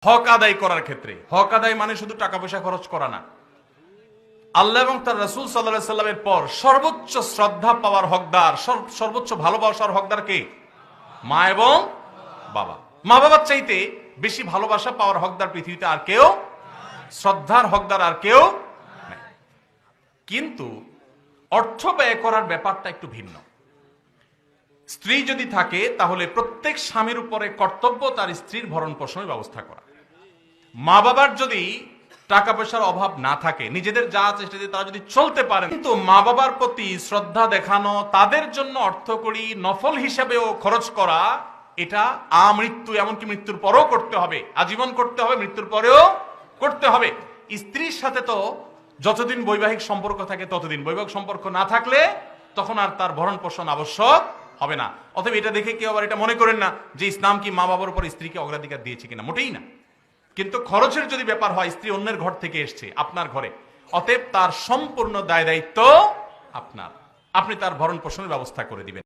হক আদায় করার ক্ষেত্রে, হক আদায় মানে শুধু টাকা পয়সা খরচ করা না। আল্লাহ এবং তার রাসূল সাল্লাল্লাহু আলাইহি সাল্লামের পর সর্বোচ্চ শ্রদ্ধা পাওয়ার হকদার, সর্বোচ্চ ভালোবাসার হকদার কে? মা এবং বাবা। মা বাবার চাইতে বেশি ভালোবাসা পাওয়ার হকদার পৃথিবীতে আর কেউ, শ্রদ্ধার হকদার আর কেউ নাই। কিন্তু অর্থ ব্যয় করার ব্যাপারটা একটু ভিন্ন। স্ত্রী যদি থাকে তাহলে প্রত্যেক স্বামীর উপরে কর্তব্য তার স্ত্রীর ভরণ পোষণের ব্যবস্থা করা। মা বাবার যদি টাকা পয়সার অভাব না থাকে, নিজেদের যা চেষ্টা দিয়ে তারা যদি চলতে পারে, কিন্তু মা বাবার প্রতি শ্রদ্ধা দেখানো, তাদের জন্য অর্থকড়ি নফল হিসাবেও খরচ করা, এটা আমৃত্যু, এমনকি মৃত্যুর পরেও করতে হবে, আজীবন করতে হবে, মৃত্যুর পরেও করতে হবে। স্ত্রীর সাথে তো যতদিন বৈবাহিক সম্পর্ক থাকে ততদিন, বৈবাহিক সম্পর্ক না থাকলে তখন আর তার ভরণ পোষণ আবশ্যক হবে না। অতএব এটা দেখে কেউ আবার এটা মনে করেন না যে ইসলাম কি মা বাবার উপর স্ত্রীকে অগ্রাধিকার দিয়েছে কিনা, মোটেই না। কিন্তু খরচের যদি ব্যাপার হয়, স্ত্রী অন্যের ঘর থেকে এসছে আপনার ঘরে, অতএব তার সম্পূর্ণ দায় দায়িত্ব আপনার, আপনি তার ভরণ পোষণের ব্যবস্থা করে দিবেন।